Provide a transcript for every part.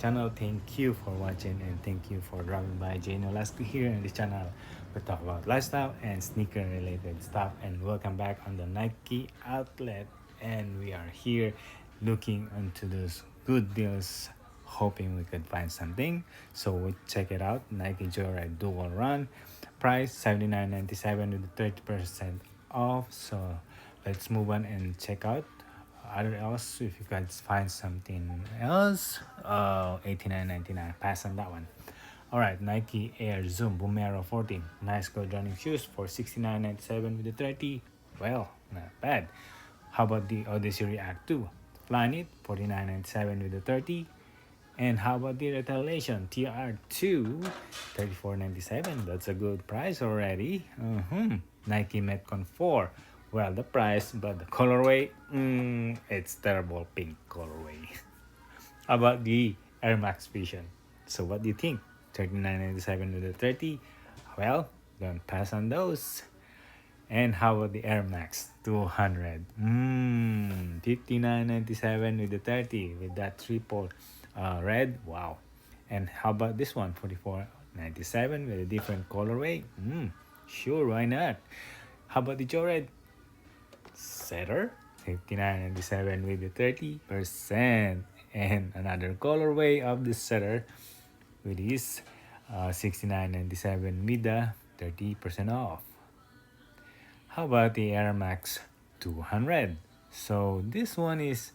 channel. Thank you for watching and thank you for dropping by. Nolasco here in this channel. We talk about lifestyle and sneaker related stuff. And welcome back on the Nike outlet. And we are here looking into those good deals, hoping we could find something. So we check it out. Nike Joyride Dual Run, price $79.97 with 30% off. So let's move on and check out other else. If you guys find something else, 89.99, pass on that one. All right, Nike Air Zoom Boomero 14, nice good running shoes for 69.97 with the 30. Well, not bad. How about the Odyssey React 2 Flyknit 49.97 with the 30? And how about the Retaliation TR2 34.97? That's a good price already. Nike Metcon 4. Well, the price, but the colorway, it's terrible pink colorway. How about the Air Max Vision? So what do you think? 39.97 with the 30? Well, don't pass on those. And how about the Air Max 200? 59.97 with the 30 with that triple red. Wow. And how about this one? 44.97 with a different colorway. Sure, why not? How about the Joyride Setter? 59.97 with the 30%. And another colorway of the Setter with this 69.97 with the 30% off. How about the Air Max 200? So this one is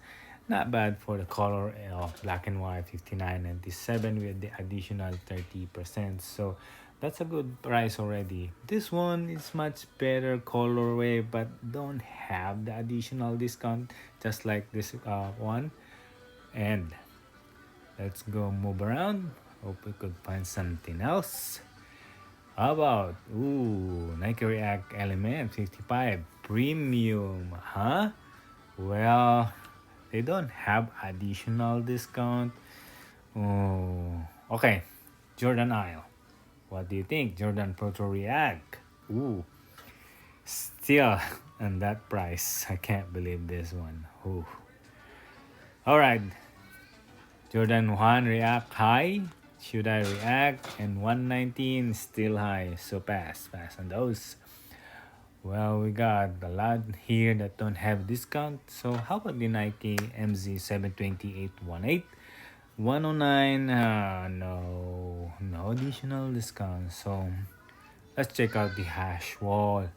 not bad for the color of black and white, 59.97 with the additional 30%. So that's a good price already. This one is much better colorway but don't have the additional discount just like this one. And let's go move around. Hope we could find something else. How about Nike React Element 55 Premium, huh? Well, they don't have additional discount. Okay. Jordan Isle. What do you think? Jordan Proto React. Still on that price. I can't believe this one. Alright. Jordan 1 React High. Should I react? And 119 still high. So pass on those. Well, we got a lot here that don't have discount. So how about the Nike MZ 72818? 109, no additional discount. So let's check out the hash wall,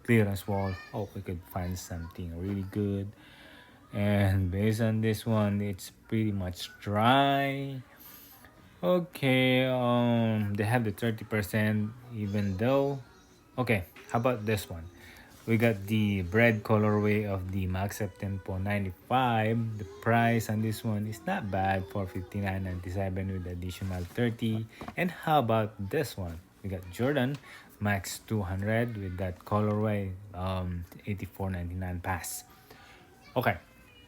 clearance wall. Hope we could find something really good. And based on this one, it's pretty much dry. Okay, they have the 30% even though. Okay, how about this one? We got the bread colorway of the Max Tempo 95. The price on this one is not bad for 59.97 with additional 30. And how about this one? We got Jordan Max 200 with that colorway, 84.99 pass. Okay,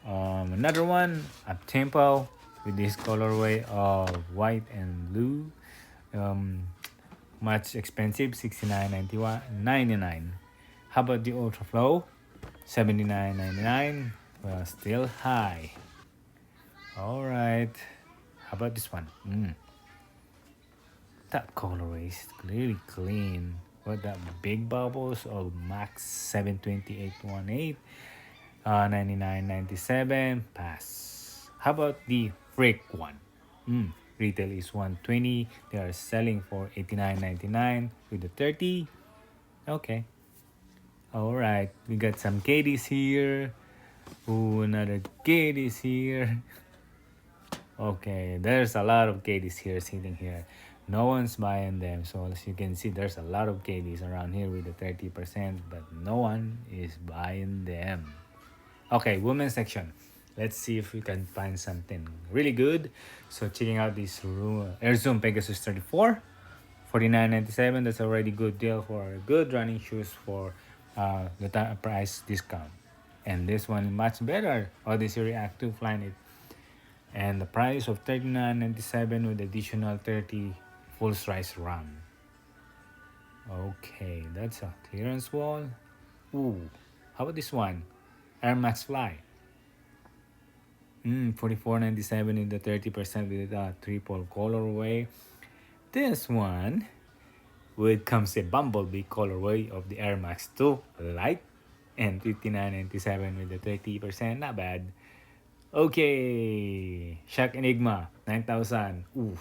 another one, Up Tempo with this colorway of white and blue. Much expensive, 69.99. How about the Ultra Flow? 79.99. Well, still high. Alright. How about this one? That colorway is really clean. What that big bubbles of Max 72818. 99.97. Pass. How about the Freak one? Retail is 120. They are selling for 89.99 with the 30. Okay. Alright. We got some KDs here. Another KDs here. Okay. There's a lot of KDs here sitting here. No one's buying them. So as you can see, there's a lot of KDs around here with the 30%. But no one is buying them. Okay. Women's section. Let's see if we can find something really good. So checking out this Air Zoom Pegasus 34, 49.97. That's already good deal for good running shoes for the price discount. And this one much better. Odyssey React 2 Flyknit. And the price of 39.97 with additional 30 full size run. Okay, that's a clearance wall. How about this one? Air Max Fly. $44.97 in the 30% with a triple colorway. This one with comes a bumblebee colorway of the Air Max 2 light, and $59.97 with the 30%. Not bad. Okay, Shock Enigma 9,000. Ooh.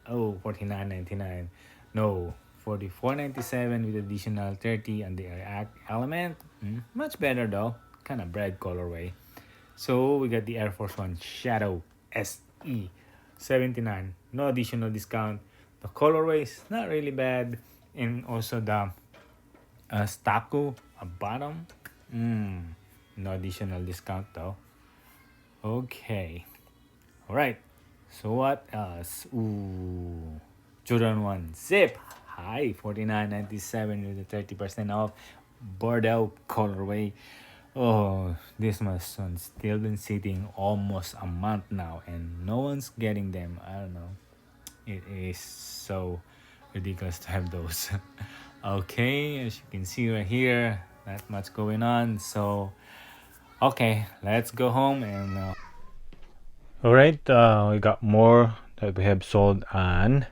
Oh, $49.99. No, $44.97 with additional 30 on the Air element. Much better though. Kind of bread colorway. So we got the Air Force One Shadow SE 79. No additional discount. The colorway is not really bad. And also the Staku bottom. No additional discount though. Okay. Alright. So what else? Ooh. Jordan 1 Zip. High. $49.97 with the 30% off. Bordeaux colorway. Oh, this must one's still been sitting almost a month now and no one's getting them. I don't know. It is so ridiculous to have those. Okay, as you can see right here, not much going on. So, okay, let's go home and. Alright, we got more that we have sold on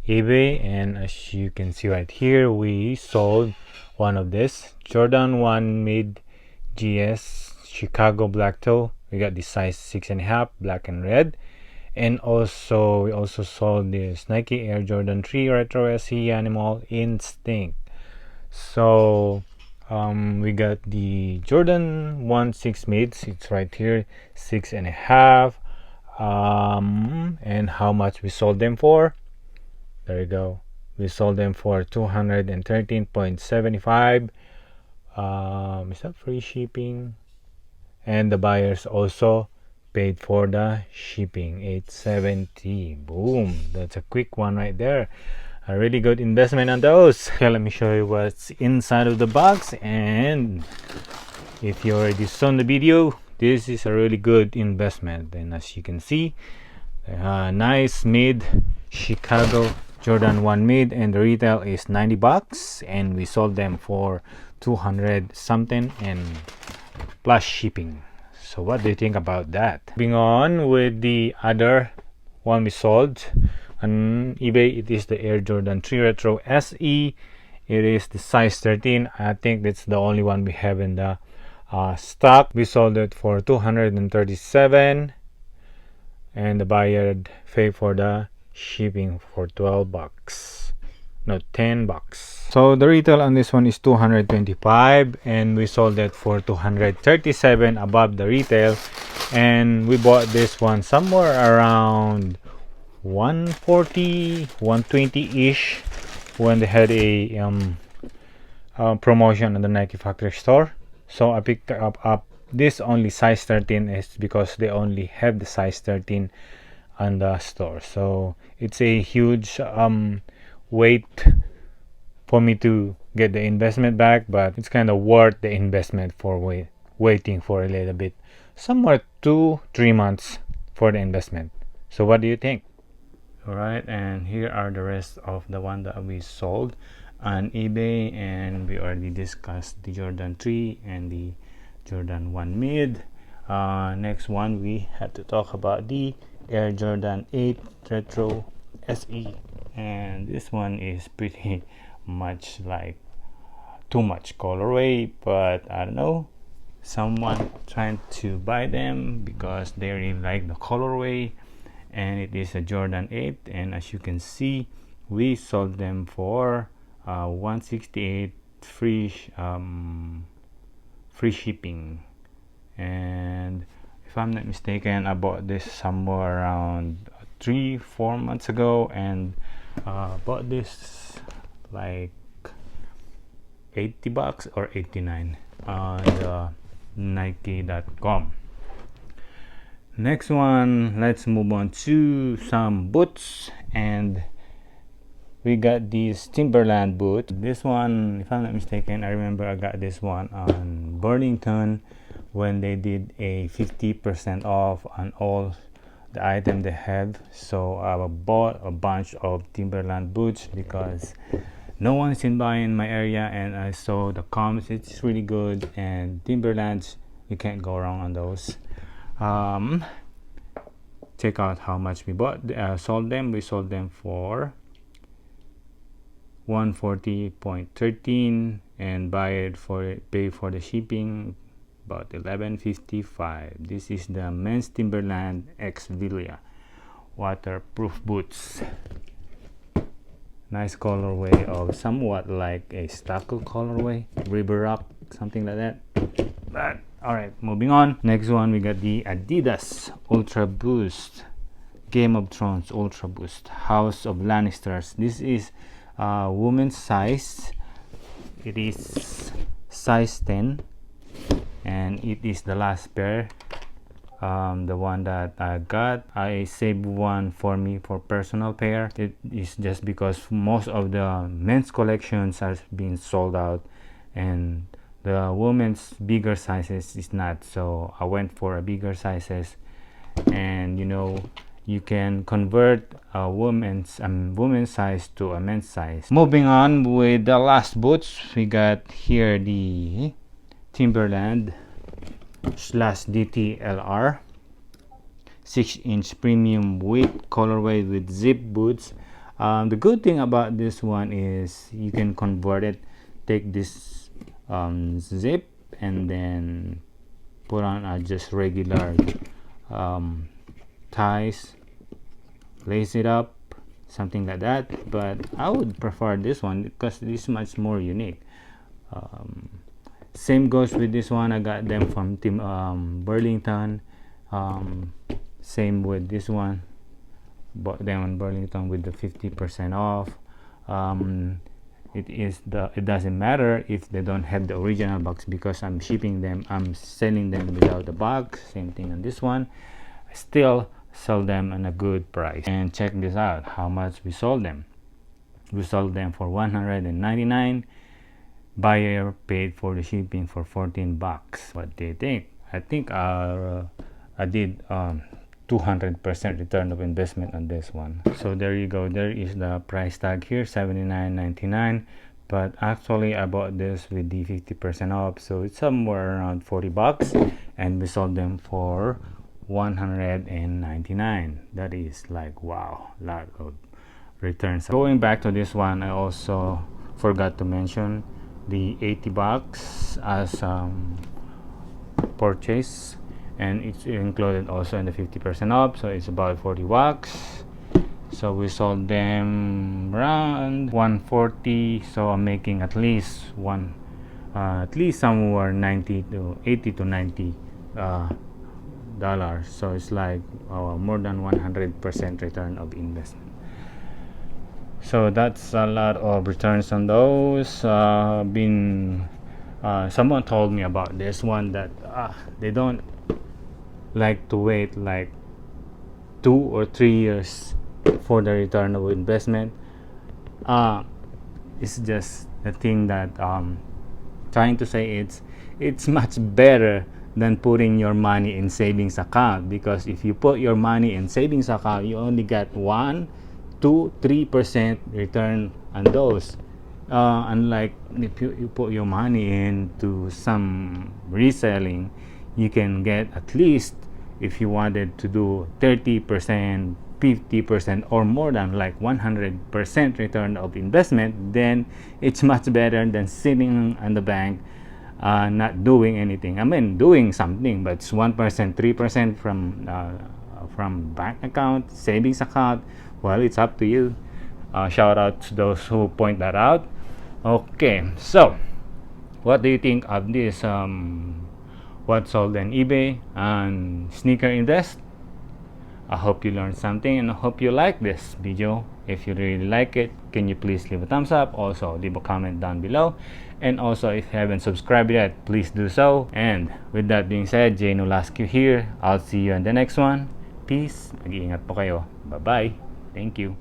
eBay, and as you can see right here, we sold one of this Jordan 1 Mid GS Chicago Black Toe. We got the size 6.5, black and red. And also we also sold this Nike Air Jordan 3 Retro SE Animal Instinct. So we got the Jordan 1 6 mids. It's right here, 6.5. And how much we sold them for? There you go. We sold them for $213.75. Is that free shipping? And the buyers also paid for the shipping, $870. Boom, that's a quick one right there. A really good investment on those. Okay, let me show you what's inside of the box. And if you already saw the video, this is a really good investment. And as you can see, nice mid Chicago Jordan 1 mid, and the retail is $90, and we sold them for 200 something and plus shipping. So what do you think about that? Moving on with the other one we sold on eBay, it is the Air Jordan 3 Retro SE. It is the size 13. I think that's the only one we have in the stock. We sold it for $237, and the buyer paid for the shipping for $12. No, $10. So the retail on this one is $225, and we sold it for $237 above the retail. And we bought this one somewhere around $140, $120 ish when they had a promotion on the Nike factory store. So I picked up this only size 13 is because they only have the size 13 on the store. So it's a huge wait for me to get the investment back, but it's kind of worth the investment for waiting for a little bit, somewhere 2-3 months for the investment. So what do you think? All right, and here are the rest of the one that we sold on eBay, and we already discussed the Jordan 3 and the Jordan 1 mid. Next one, we had to talk about the Air Jordan 8 Retro SE, and this one is pretty much like too much colorway, but I don't know, someone trying to buy them because they really like the colorway, and it is a Jordan 8, and as you can see, we sold them for $168 free shipping. And if I'm not mistaken, I bought this somewhere around 3-4 months ago, and bought this like $80 or $89 on the Nike.com. Next one, let's move on to some boots, and we got these Timberland boots. This one, if I'm not mistaken, I remember I got this one on Burlington when they did a 50% off on all the item they had. So I bought a bunch of Timberland boots because no one's in buying in my area, and I saw the comps, it's really good, and Timberlands, you can't go wrong on those. um check out how much we sold them. We sold them for 140.13 and pay for the shipping about 11.55. This is the men's Timberland X Villa waterproof boots. Nice colorway of somewhat like a stucco colorway, river rock, something like that. But all right, moving on. Next one, we got the Adidas Ultra Boost, Game of Thrones Ultra Boost, House of Lannisters. This is women's size. It is size 10, and it is the last pair. The one that I got, I saved one for me for personal pair. It is just because most of the men's collections are being sold out, and the women's bigger sizes is not. So I went for a bigger sizes, and you know, you can convert a women's size to a men's size. Moving on with the last boots, we got here the Timberland /DTLR 6-inch premium weight colorway with zip boots. The good thing about this one is you can convert it, take this zip and then put on just regular ties, lace it up, something like that. But I would prefer this one because it is much more unique. Same goes with this one. I got them from Burlington. Same with this one, bought them on Burlington with the 50% off. It doesn't matter if they don't have the original box because I'm shipping them, I'm selling them without the box. Same thing on this one. I still sell them at a good price. And check this out, how much we sold them. We sold them for $199. Buyer paid for the shipping for $14. What do you think? I think I did 200% return of investment on this one. So there you go. There is the price tag here, $79.99. But actually I bought this with the 50% off, so it's somewhere around $40, and we sold them for $199. That is like, wow, lot of returns. Going back to this one, I also forgot to mention the $80 as purchase, and it's included also in the 50% off, so it's about $40. So we sold them around $140, so I'm making at least somewhere $80 to $90 dollars. So it's like more than 100% return of investment. So that's a lot of returns on those. Someone told me about this one that they don't like to wait like 2 or 3 years for the return of investment. It's just the thing that trying to say it's much better than putting your money in savings account, because if you put your money in savings account, you only get 1, 2, 3% return on those. Unlike if you put your money into some reselling, you can get at least, if you wanted to do 30%, 50% or more than like 100% return of investment, then it's much better than sitting on the bank not doing anything. I mean, doing something, but it's 1%, 3% from bank account, savings account. Well, it's up to you. Shout out to those who point that out. Okay, so what do you think of this what sold on eBay and sneaker invest? I hope you learned something, and I hope you like this video. If you really like it, can you please leave a thumbs up? Also leave a comment down below, and also if you haven't subscribed yet, please do so. And with that being said, Nolasco here. I'll see you in the next one. Peace. Mag-iingat po kayo. Bye bye. Thank you.